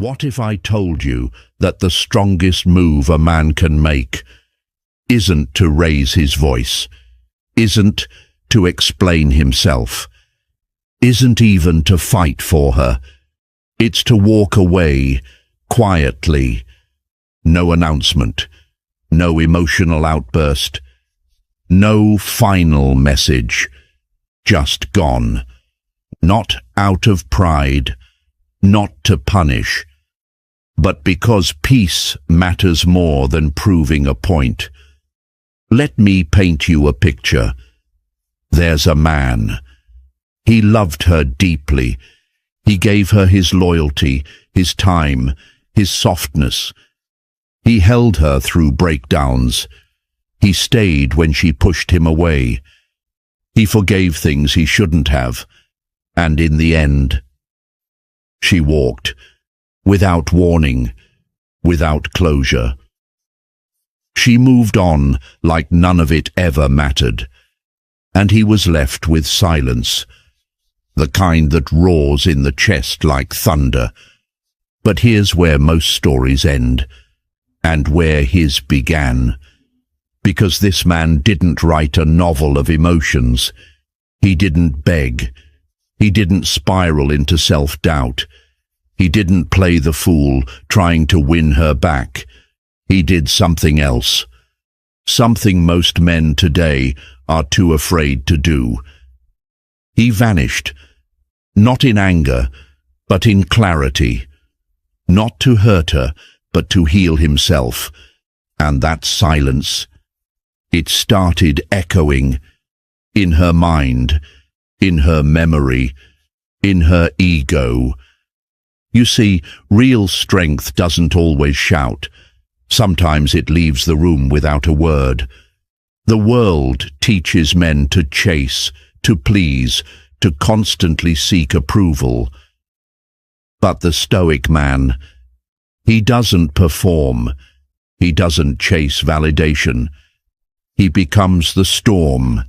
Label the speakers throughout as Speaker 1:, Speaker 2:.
Speaker 1: What if I told you that the strongest move a man can make isn't to raise his voice, isn't to explain himself, isn't even to fight for her? It's to walk away quietly. No announcement, no emotional outburst, no final message, just gone. Not out of pride, not to punish, but because peace matters more than proving a point. Let me paint you a picture. There's a man. He loved her deeply. He gave her his loyalty, his time, his softness. He held her through breakdowns. He stayed when she pushed him away. He forgave things he shouldn't have. And in the end, she walked, without warning, without closure. She moved on like none of it ever mattered, and he was left with silence, the kind that roars in the chest like thunder. But here's where most stories end, and where his began. Because this man didn't write a novel of emotions. He didn't beg. He didn't spiral into self-doubt. He didn't play the fool, trying to win her back. He did something else. Something most men today are too afraid to do. He vanished, not in anger, but in clarity. Not to hurt her, but to heal himself. And that silence, it started echoing in her mind, in her memory, in her ego. You see, real strength doesn't always shout. Sometimes it leaves the room without a word. The world teaches men to chase, to please, to constantly seek approval. But the Stoic man, he doesn't perform. He doesn't chase validation. He becomes the storm,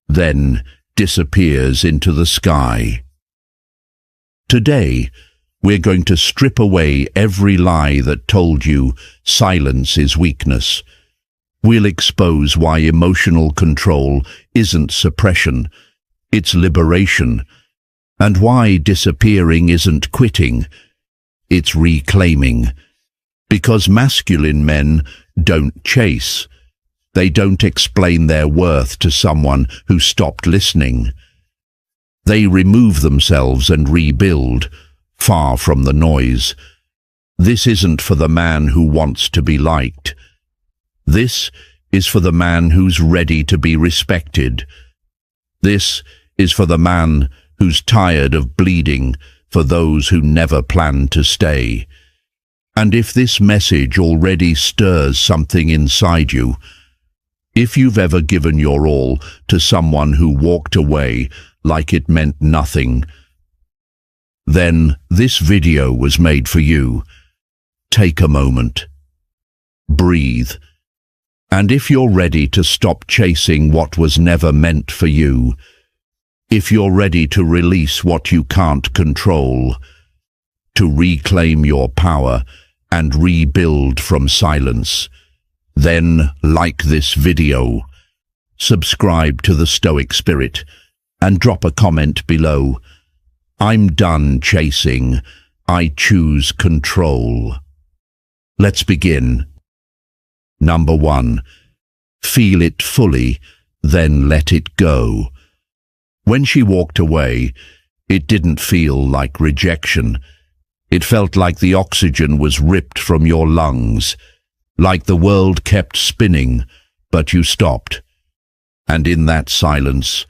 Speaker 1: then disappears into the sky. Today, we're going to strip away every lie that told you silence is weakness. We'll expose why emotional control isn't suppression, it's liberation, and why disappearing isn't quitting, it's reclaiming. Because masculine men don't chase. They don't explain their worth to someone who stopped listening. They remove themselves and rebuild, far from the noise. This isn't for the man who wants to be liked. This is for the man who's ready to be respected. This is for the man who's tired of bleeding for those who never planned to stay. And if this message already stirs something inside you, if you've ever given your all to someone who walked away like it meant nothing, then this video was made for you. Take a moment. Breathe. And if you're ready to stop chasing what was never meant for you, if you're ready to release what you can't control, to reclaim your power and rebuild from silence, then like this video, subscribe to the Stoic Spirit, and drop a comment below. I'm done chasing. I choose control. Let's begin. Number 1. Feel it fully, then let it go. When she walked away, it didn't feel like rejection. It felt like the oxygen was ripped from your lungs, like the world kept spinning, but you stopped. And in that silence,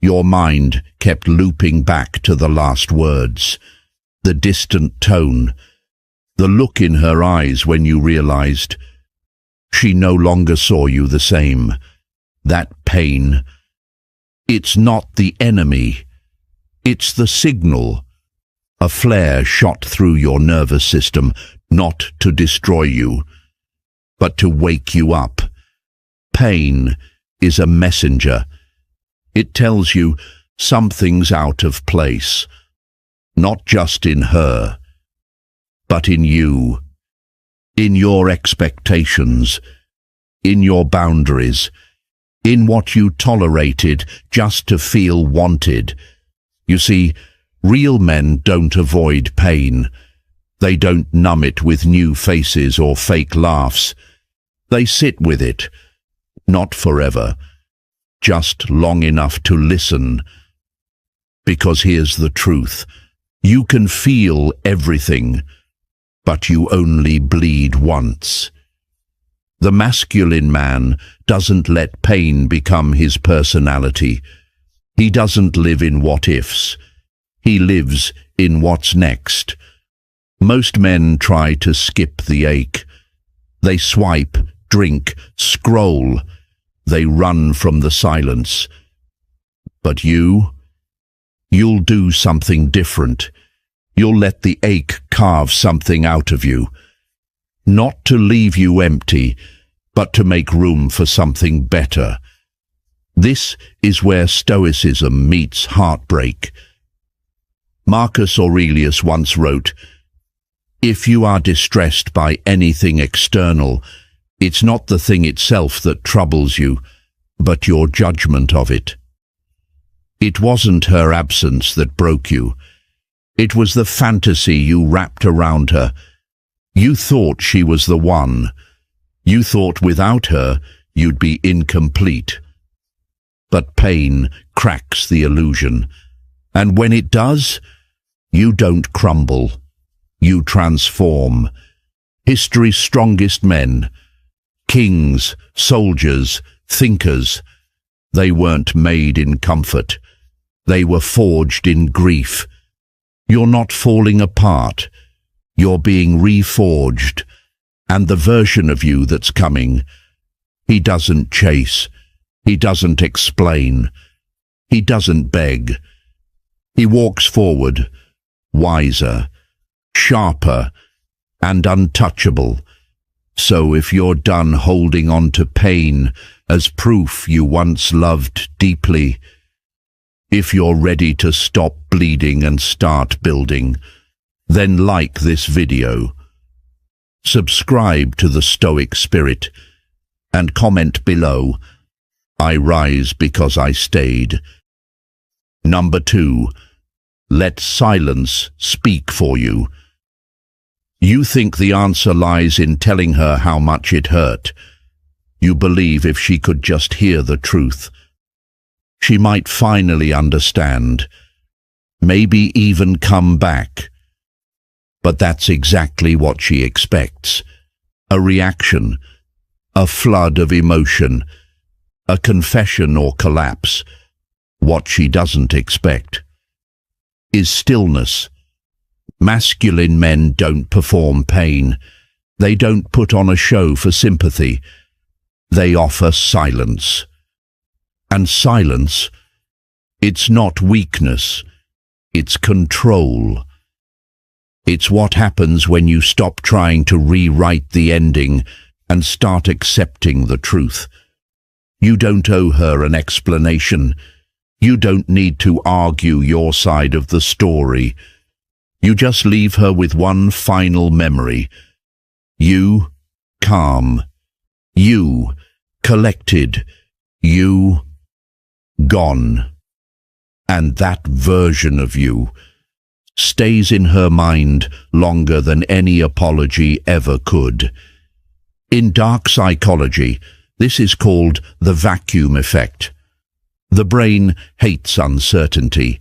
Speaker 1: your mind kept looping back to the last words, the distant tone, the look in her eyes when you realized she no longer saw you the same. That pain, it's not the enemy, it's the signal. A flare shot through your nervous system, not to destroy you, but to wake you up. Pain is a messenger. It tells you something's out of place, not just in her, but in you, in your expectations, in your boundaries, in what you tolerated just to feel wanted. You see, real men don't avoid pain. They don't numb it with new faces or fake laughs. They sit with it, not forever, just long enough to listen. Because here's the truth. You can feel everything, but you only bleed once. The masculine man doesn't let pain become his personality. He doesn't live in what-ifs. He lives in what's next. Most men try to skip the ache. They swipe, drink, scroll. They run from the silence. But you'll do something different. You'll let the ache carve something out of you. Not to leave you empty, but to make room for something better. This is where Stoicism meets heartbreak. Marcus Aurelius once wrote, "If you are distressed by anything external, it's not the thing itself that troubles you, but your judgment of it." It wasn't her absence that broke you. It was the fantasy you wrapped around her. You thought she was the one. You thought without her you'd be incomplete. But pain cracks the illusion. And when it does, you don't crumble. You transform. History's strongest men, kings, soldiers, thinkers, they weren't made in comfort. They were forged in grief. You're not falling apart. You're being reforged. And the version of you that's coming, he doesn't chase. He doesn't explain. He doesn't beg. He walks forward, wiser, sharper, and untouchable. So if you're done holding on to pain as proof you once loved deeply, if you're ready to stop bleeding and start building, then like this video, subscribe to the Stoic Spirit, and comment below, "I rise because I stayed." Number 2, let silence speak for you. You think the answer lies in telling her how much it hurt. You believe if she could just hear the truth, she might finally understand, maybe even come back. But that's exactly what she expects. A reaction, a flood of emotion, a confession or collapse. What she doesn't expect is stillness. Masculine men don't perform pain. They don't put on a show for sympathy. They offer silence. And silence, it's not weakness, it's control. It's what happens when you stop trying to rewrite the ending and start accepting the truth. You don't owe her an explanation. You don't need to argue your side of the story. You just leave her with one final memory. You, calm. You, collected. You, gone. And that version of you stays in her mind longer than any apology ever could. In dark psychology, this is called the vacuum effect. The brain hates uncertainty.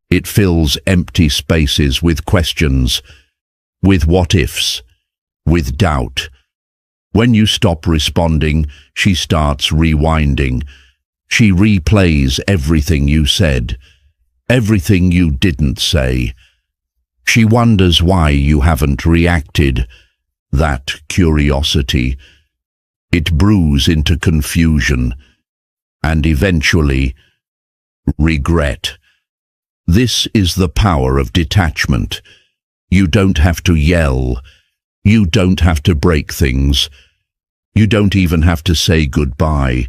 Speaker 1: It fills empty spaces with questions, with what-ifs, with doubt. When you stop responding, she starts rewinding. She replays everything you said, everything you didn't say. She wonders why you haven't reacted. That curiosity, it brews into confusion and eventually regret. This is the power of detachment. You don't have to yell. You don't have to break things. You don't even have to say goodbye.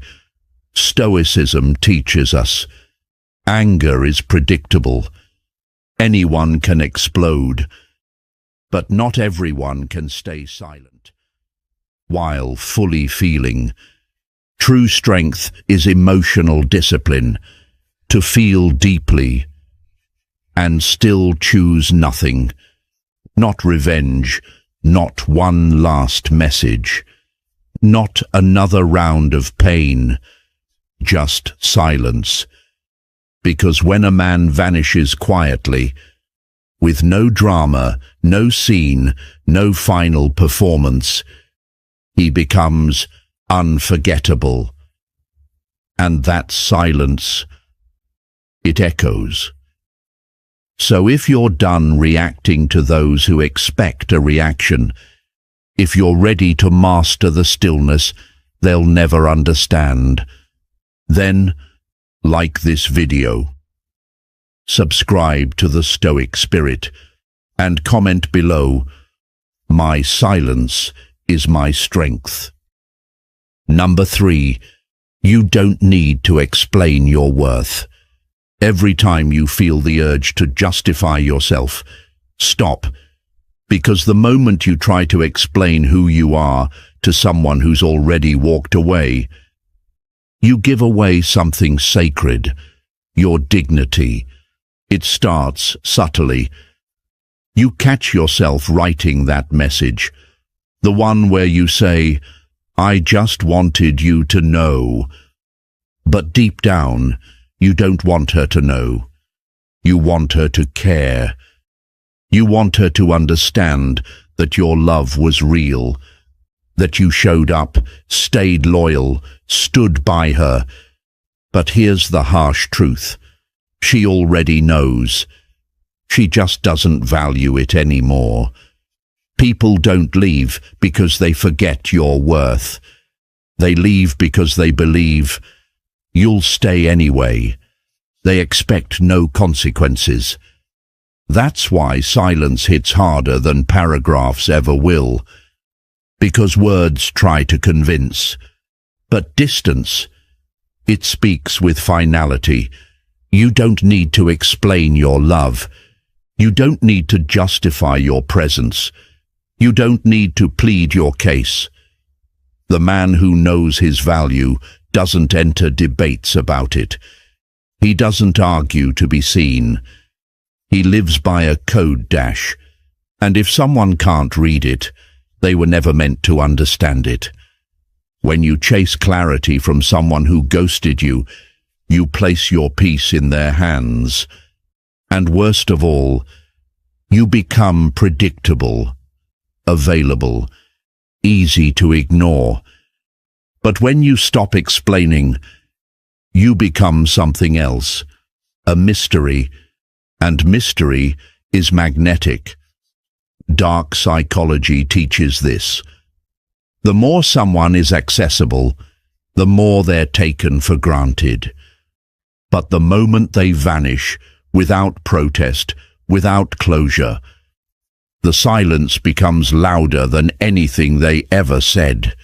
Speaker 1: Stoicism teaches us anger is predictable. Anyone can explode. But not everyone can stay silent while fully feeling. True strength is emotional discipline, to feel deeply and still choose nothing, not revenge, not one last message, not another round of pain, just silence. Because when a man vanishes quietly, with no drama, no scene, no final performance, he becomes unforgettable. And that silence, it echoes. So if you're done reacting to those who expect a reaction, if you're ready to master the stillness they'll never understand, then, like this video, subscribe to the Stoic Spirit and comment below, "My silence is my strength." Number 3, you don't need to explain your worth. Every time you feel the urge to justify yourself, stop, because the moment you try to explain who you are to someone who's already walked away, you give away something sacred, your dignity. It starts subtly. You catch yourself writing that message, the one where you say, "I just wanted you to know." But deep down, you don't want her to know. You want her to care. You want her to understand that your love was real, that you showed up, stayed loyal, stood by her. But here's the harsh truth. She already knows. She just doesn't value it anymore. People don't leave because they forget your worth. They leave because they believe you'll stay anyway. They expect no consequences. That's why silence hits harder than paragraphs ever will. Because words try to convince. But distance, it speaks with finality. You don't need to explain your love. You don't need to justify your presence. You don't need to plead your case. The man who knows his value doesn't enter debates about it. He doesn't argue to be seen. He lives by a code dash, and if someone can't read it, they were never meant to understand it. When you chase clarity from someone who ghosted you, you place your peace in their hands. And worst of all, you become predictable, available, easy to ignore. But when you stop explaining, you become something else, a mystery, and mystery is magnetic. Dark psychology teaches this. The more someone is accessible, the more they're taken for granted. But the moment they vanish, without protest, without closure, the silence becomes louder than anything they ever said.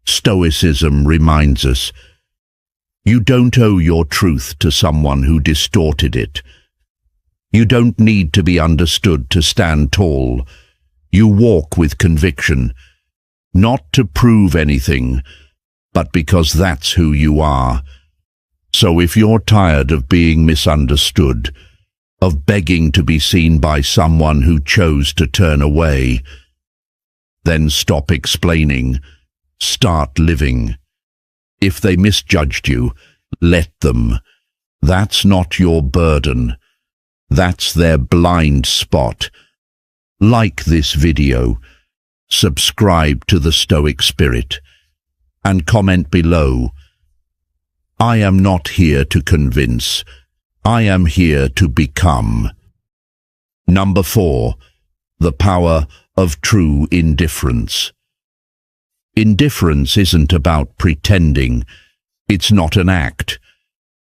Speaker 1: Stoicism reminds us, you don't owe your truth to someone who distorted it. You don't need to be understood to stand tall. You walk with conviction, not to prove anything, but because that's who you are. So if you're tired of being misunderstood, of begging to be seen by someone who chose to turn away, then stop explaining, start living. If they misjudged you, let them. That's not your burden. That's their blind spot. Like this video, subscribe to the Stoic Spirit, and comment below, I am not here to convince. I am here to become. Number 4, the power of true indifference. Indifference isn't about pretending. It's not an act.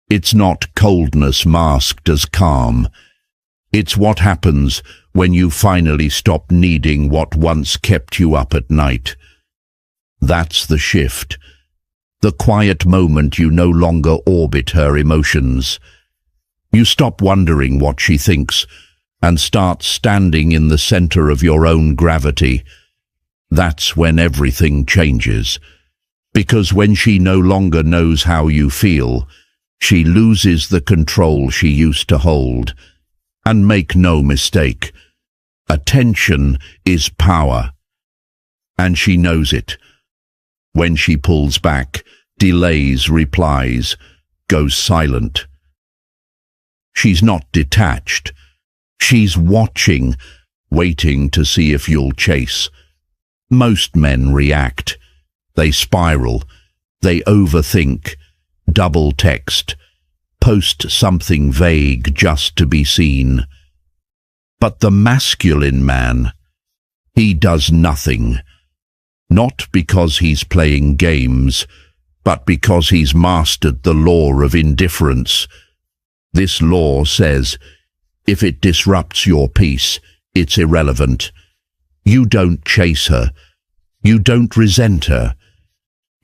Speaker 1: It's not coldness masked as calm. It's what happens when you finally stop needing what once kept you up at night. That's the shift. The quiet moment you no longer orbit her emotions. You stop wondering what she thinks, and start standing in the center of your own gravity, that's when everything changes. Because when she no longer knows how you feel, she loses the control she used to hold. And make no mistake, attention is power. And she knows it. When she pulls back, delays replies, goes silent. She's not detached. She's watching, waiting to see if you'll chase. Most men react. They spiral. They overthink, double text, post something vague just to be seen. But the masculine man, he does nothing. Not because he's playing games, but because he's mastered the law of indifference. This law says, if it disrupts your peace, it's irrelevant. You don't chase her. You don't resent her.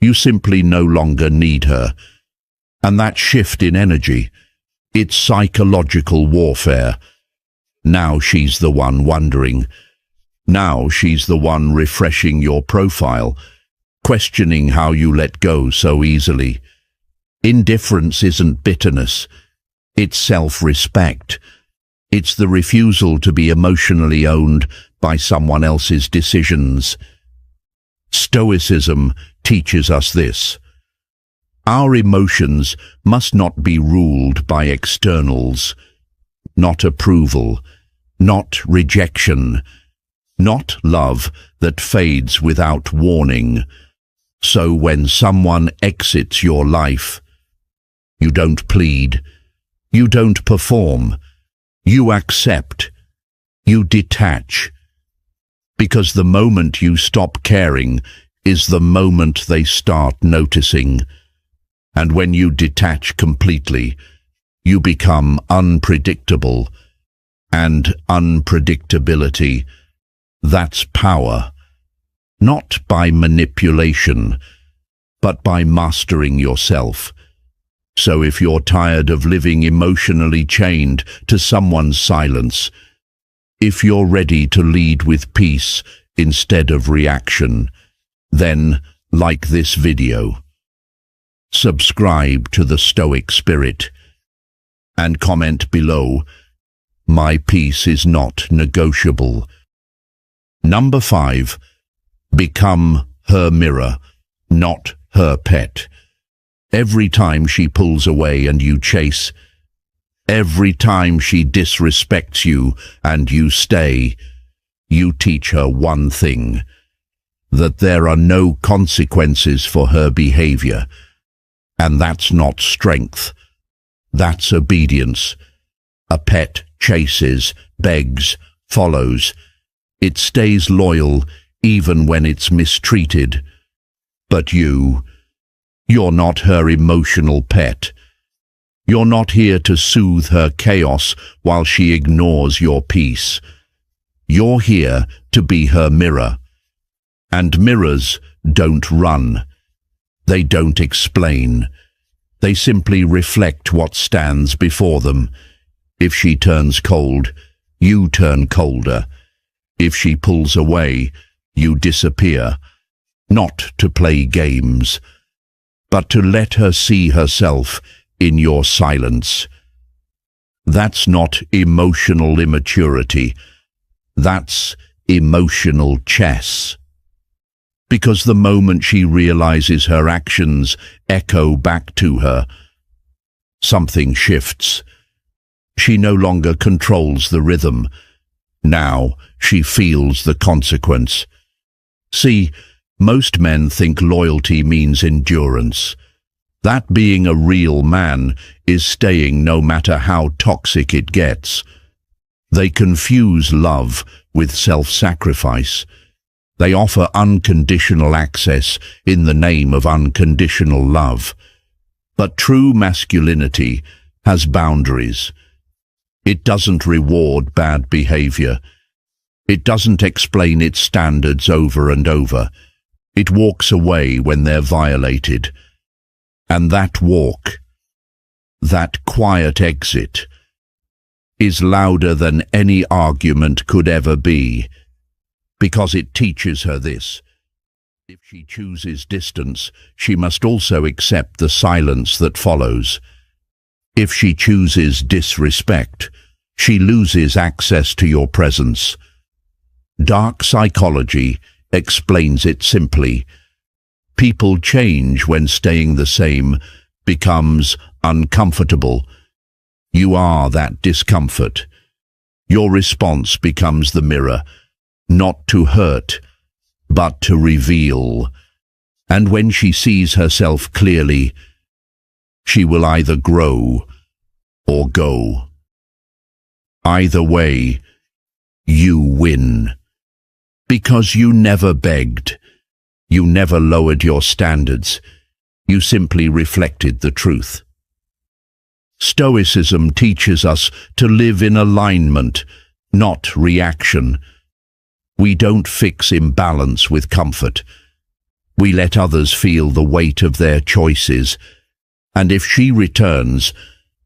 Speaker 1: You simply no longer need her. And that shift in energy, it's psychological warfare. Now she's the one wondering. Now she's the one refreshing your profile, questioning how you let go so easily. Indifference isn't bitterness. It's self-respect. It's the refusal to be emotionally owned by someone else's decisions. Stoicism teaches us this. Our emotions must not be ruled by externals, not approval, not rejection, not love that fades without warning. So when someone exits your life, you don't plead, you don't perform, you accept, you detach. Because the moment you stop caring is the moment they start noticing. And when you detach completely, you become unpredictable. And unpredictability, that's power. Not by manipulation, but by mastering yourself. So if you're tired of living emotionally chained to someone's silence, if you're ready to lead with peace instead of reaction, then like this video. Subscribe to the Stoic Spirit and comment below, my peace is not negotiable. Number 5, become her mirror, not her pet. Every time she pulls away and you chase, every time she disrespects you and you stay, you teach her one thing, that there are no consequences for her behavior. And that's not strength, that's obedience. A pet chases, begs, follows. It stays loyal even when it's mistreated. But you're not her emotional pet. You're not here to soothe her chaos while she ignores your peace. You're here to be her mirror. And mirrors don't run. They don't explain. They simply reflect what stands before them. If she turns cold, you turn colder. If she pulls away, you disappear. Not to play games, but to let her see herself in your silence. That's not emotional immaturity. That's emotional chess. Because the moment she realizes her actions echo back to her, something shifts. She no longer controls the rhythm. Now she feels the consequence. See, most men think loyalty means endurance. That being a real man is staying no matter how toxic it gets. They confuse love with self-sacrifice. They offer unconditional access in the name of unconditional love. But true masculinity has boundaries. It doesn't reward bad behavior. It doesn't explain its standards over and over. It walks away when they're violated. And that walk, that quiet exit, is louder than any argument could ever be, because it teaches her this. If she chooses distance, she must also accept the silence that follows. If she chooses disrespect, she loses access to your presence. Dark psychology explains it simply. People change when staying the same becomes uncomfortable. You are that discomfort. Your response becomes the mirror, not to hurt, but to reveal. And when she sees herself clearly, she will either grow or go. Either way, you win. Because you never begged. You never lowered your standards. You simply reflected the truth. Stoicism teaches us to live in alignment, not reaction. We don't fix imbalance with comfort. We let others feel the weight of their choices. And if she returns,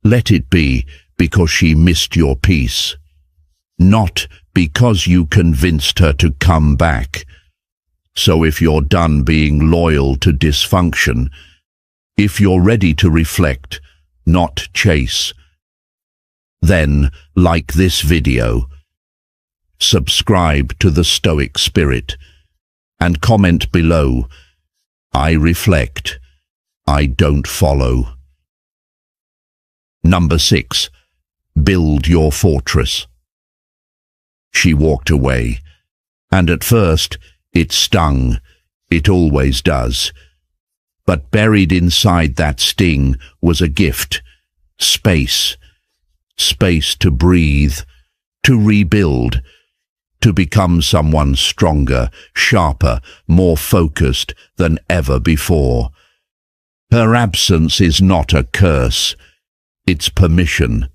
Speaker 1: let it be because she missed your peace, not because you convinced her to come back. So if you're done being loyal to dysfunction, if you're ready to reflect, not chase, then like this video, subscribe to the Stoic Spirit, and comment below, I reflect, I don't follow. Number 6. Build your fortress. She walked away, and at first it stung. It always does. But buried inside that sting was a gift. Space. Space to breathe, to rebuild, to become someone stronger, sharper, more focused than ever before. Her absence is not a curse. It's permission.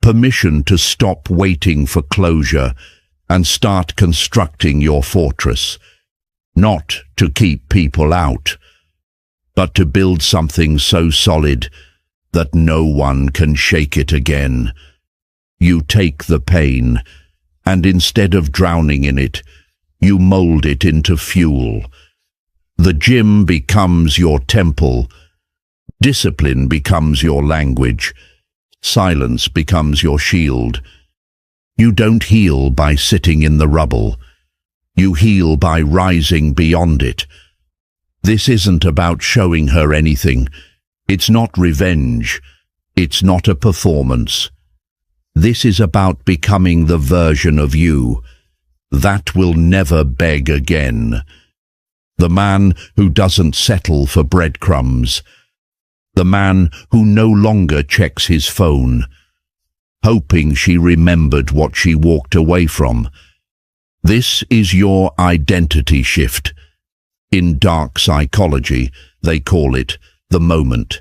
Speaker 1: Permission to stop waiting for closure and start constructing your fortress. Not to keep people out, but to build something so solid that no one can shake it again. You take the pain, and instead of drowning in it, you mold it into fuel. The gym becomes your temple. Discipline becomes your language. Silence becomes your shield. You don't heal by sitting in the rubble. You heal by rising beyond it. This isn't about showing her anything. It's not revenge. It's not a performance. This is about becoming the version of you that will never beg again. The man who doesn't settle for breadcrumbs. The man who no longer checks his phone, hoping she remembered what she walked away from. This is your identity shift. In dark psychology, they call it the moment.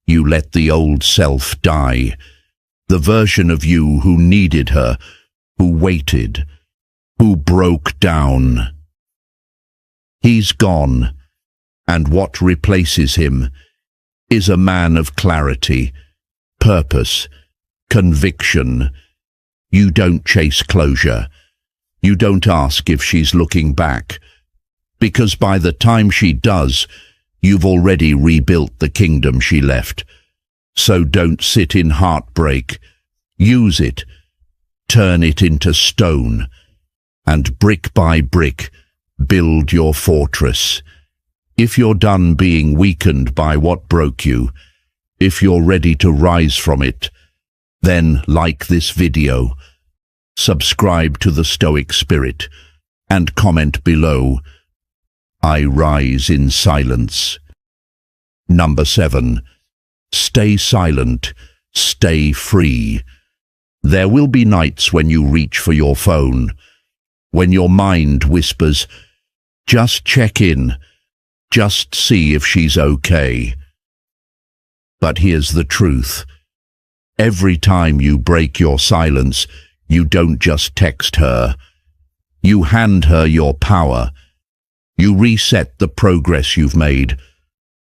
Speaker 1: You let the old self die. The version of you who needed her, who waited, who broke down. He's gone, and what replaces him is a man of clarity, purpose, conviction. You don't chase closure. You don't ask if she's looking back, because by the time she does, you've already rebuilt the kingdom she left. So don't sit in heartbreak. Use it. Turn it into stone. And brick by brick, build your fortress. If you're done being weakened by what broke you, if you're ready to rise from it, then like this video, subscribe to the Stoic Spirit, and comment below, I rise in silence. Number 7. Stay silent, stay free. There will be nights when you reach for your phone, when your mind whispers, just check in, just see if she's okay. But here's the truth. Every time you break your silence, you don't just text her. You hand her your power. You reset the progress you've made.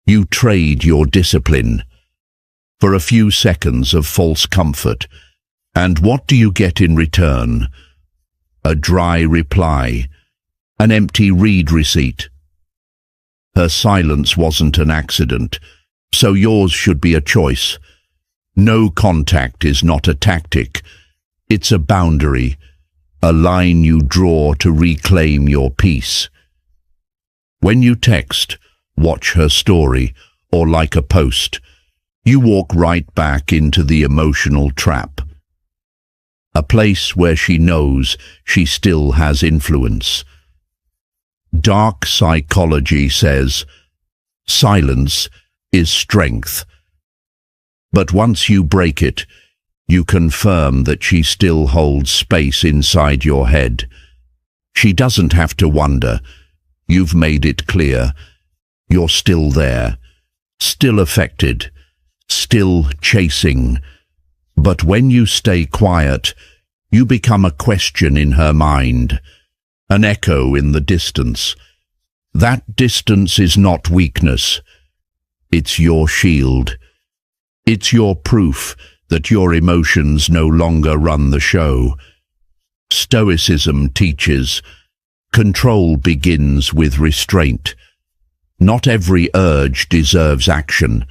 Speaker 1: You trade your discipline for a few seconds of false comfort, And what do you get in return? A dry reply, an empty read receipt. Her silence wasn't an accident, so yours should be a choice. No contact is not a tactic. It's a boundary, a line you draw to reclaim your peace. When you text, watch her story, or like a post, you walk right back into the emotional trap. A place where she knows she still has influence. Dark psychology says, silence is strength. But once you break it, you confirm that she still holds space inside your head. She doesn't have to wonder. You've made it clear. You're still there, still affected, still chasing. But when you stay quiet, you become a question in her mind, an echo in the distance. That distance is not weakness. It's your shield. It's your proof that your emotions no longer run the show. Stoicism teaches, control begins with restraint. Not every urge deserves action.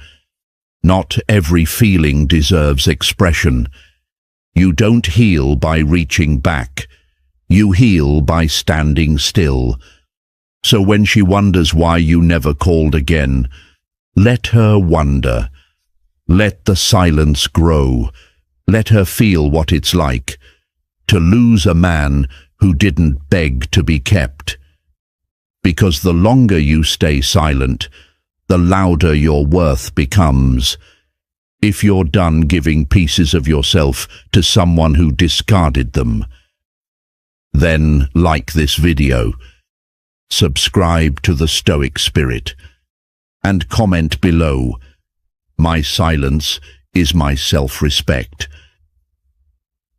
Speaker 1: Not every feeling deserves expression. You don't heal by reaching back. You heal by standing still. So when she wonders why you never called again, let her wonder. Let the silence grow. Let her feel what it's like to lose a man who didn't beg to be kept. Because the longer you stay silent, the louder your worth becomes. If you're done giving pieces of yourself to someone who discarded them, then like this video, subscribe to the Stoic Spirit, and comment below, my silence is my self-respect.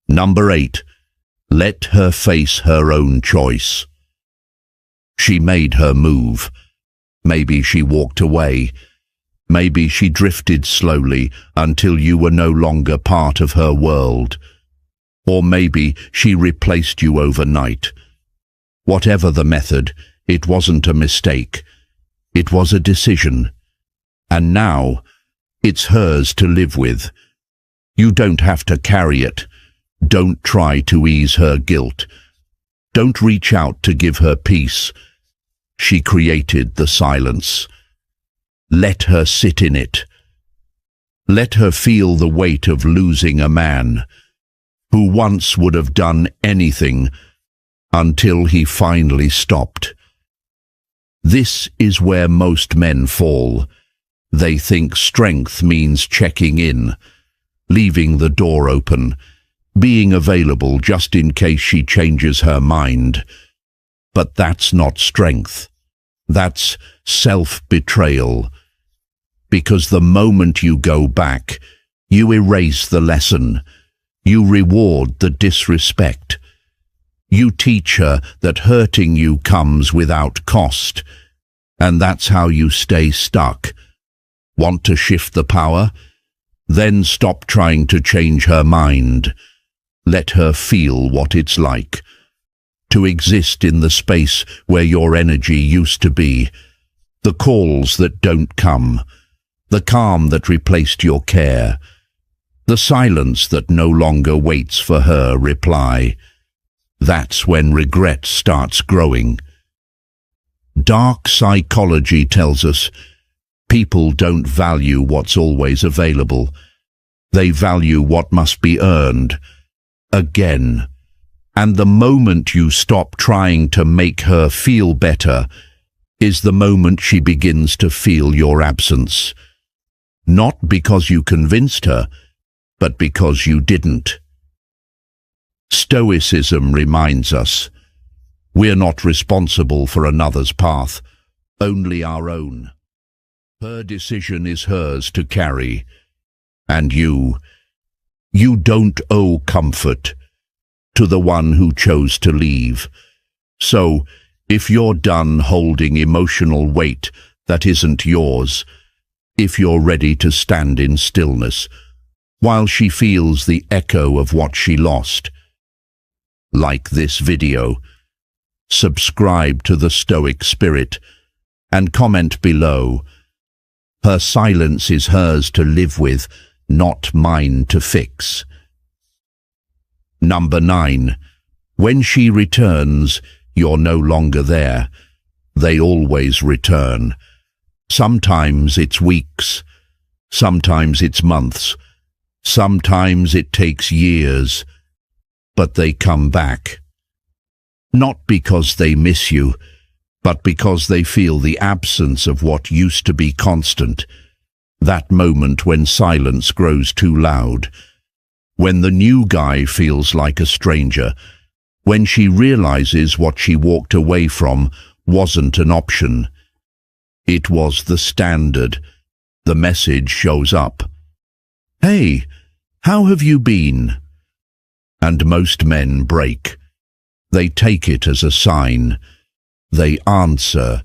Speaker 1: Number 8. Let her face her own choice. She made her move. Maybe she walked away. Maybe she drifted slowly until you were no longer part of her world. Or maybe she replaced you overnight. Whatever the method, it wasn't a mistake. It was a decision. And now, it's hers to live with. You don't have to carry it. Don't try to ease her guilt. Don't reach out to give her peace. She created the silence. Let her sit in it. Let her feel the weight of losing a man who once would have done anything until he finally stopped. This is where most men fall. They think strength means checking in, leaving the door open, being available just in case she changes her mind. But that's not strength. That's self-betrayal. Because the moment you go back, you erase the lesson. You reward the disrespect. You teach her that hurting you comes without cost. And that's how you stay stuck. Want to shift the power? Then stop trying to change her mind. Let her feel what it's like to exist in the space where your energy used to be. The calls that don't come. The calm that replaced your care. The silence that no longer waits for her reply. That's when regret starts growing. Dark psychology tells us people don't value what's always available. They value what must be earned. Again. And the moment you stop trying to make her feel better is the moment she begins to feel your absence. Not because you convinced her, but because you didn't. Stoicism reminds us, we're not responsible for another's path, only our own. Her decision is hers to carry, and you don't owe comfort to the one who chose to leave. So, if you're done holding emotional weight that isn't yours, if you're ready to stand in stillness, while she feels the echo of what she lost. Like this video, subscribe to the Stoic Spirit, and comment below. Her silence is hers to live with, not mine to fix. Number 9. When she returns, you're no longer there. They always return. Sometimes it's weeks, sometimes it's months, sometimes it takes years, but they come back. Not because they miss you, but because they feel the absence of what used to be constant. That moment when silence grows too loud, when the new guy feels like a stranger, when she realizes what she walked away from wasn't an option. It was the standard. The message shows up. "Hey, how have you been?" And most men break. They take it as a sign. They answer.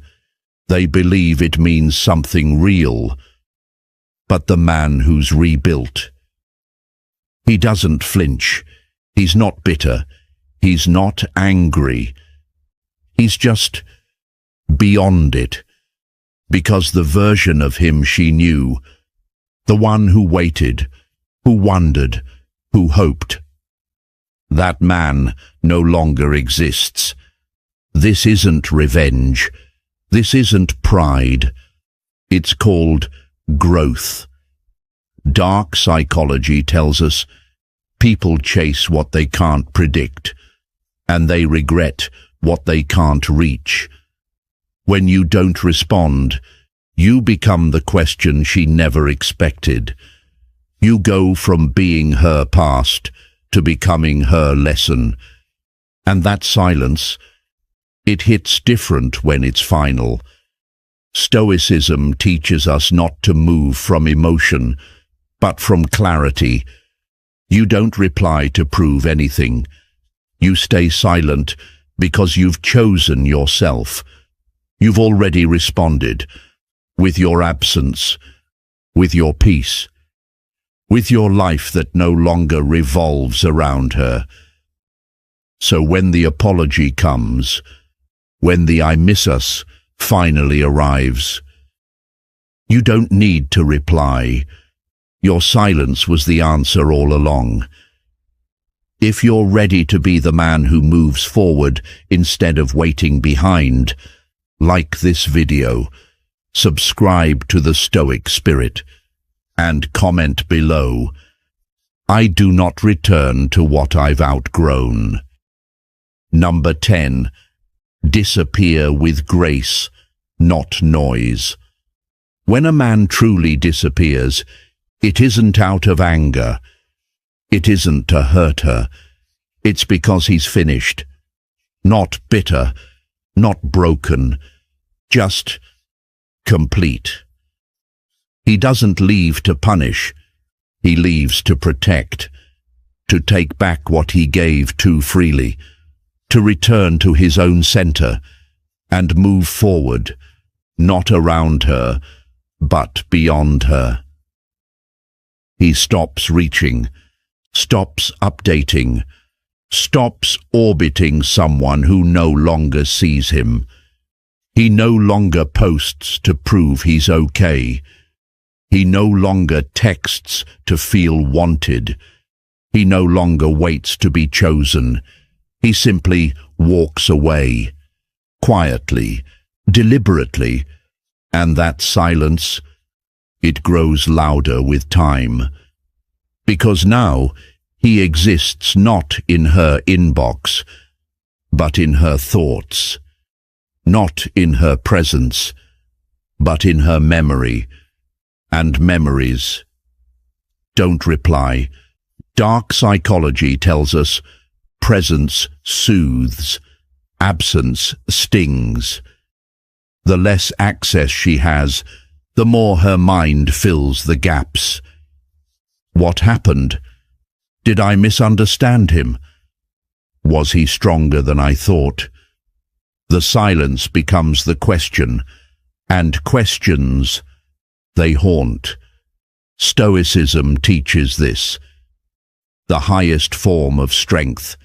Speaker 1: They believe it means something real. But the man who's rebuilt, he doesn't flinch. He's not bitter. He's not angry. He's just beyond it. Because the version of him she knew, the one who waited, who wondered, who hoped, that man no longer exists. This isn't revenge. This isn't pride. It's called growth. Dark psychology tells us people chase what they can't predict, and they regret what they can't reach. When you don't respond, you become the question she never expected. You go from being her past to becoming her lesson. And that silence, it hits different when it's final. Stoicism teaches us not to move from emotion, but from clarity. You don't reply to prove anything. You stay silent because you've chosen yourself. You've already responded, with your absence, with your peace, with your life that no longer revolves around her. So when the apology comes, when the "I miss us" finally arrives, you don't need to reply. Your silence was the answer all along. If you're ready to be the man who moves forward instead of waiting behind, like this video, subscribe to the Stoic Spirit, and comment below, "I do not return to what I've outgrown." Number 10. Disappear with grace, not noise. When a man truly disappears, it isn't out of anger. It isn't to hurt her. It's because he's finished. Not bitter, not broken, just complete. He doesn't leave to punish. He leaves to protect, to take back what he gave too freely, to return to his own center and move forward, not around her, but beyond her. He stops reaching, stops updating, stops orbiting someone who no longer sees him. He no longer posts to prove he's okay. He no longer texts to feel wanted. He no longer waits to be chosen. He simply walks away, quietly, deliberately, and that silence, it grows louder with time. Because now he exists not in her inbox, but in her thoughts, not in her presence, but in her memory, and memories. Don't reply. Dark psychology tells us presence soothes, absence stings. The less access she has, the more her mind fills the gaps. What happened? Did I misunderstand him? Was he stronger than I thought? The silence becomes the question, and questions, they haunt. Stoicism teaches this. The highest form of strength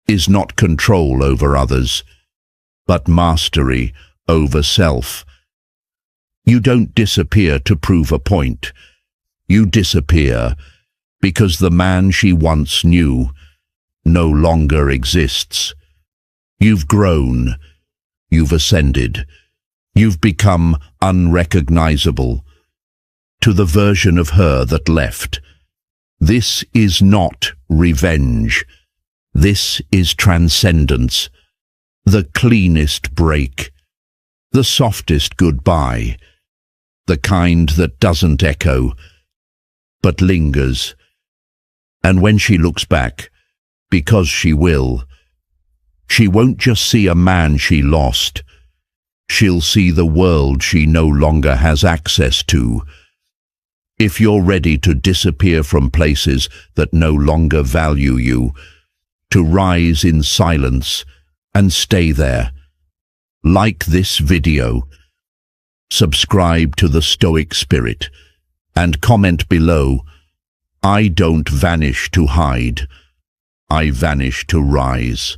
Speaker 1: is not control over others, but mastery over self. You don't disappear to prove a point. You disappear because the man she once knew no longer exists. You've grown. You've ascended. You've become unrecognizable to the version of her that left. This is not revenge. This is transcendence. The cleanest break. The softest goodbye. The kind that doesn't echo, but lingers. And when she looks back, because she will, she won't just see a man she lost. She'll see the world she no longer has access to. If you're ready to disappear from places that no longer value you, to rise in silence and stay there, like this video, subscribe to the Stoic Spirit, and comment below, "I don't vanish to hide, I vanish to rise."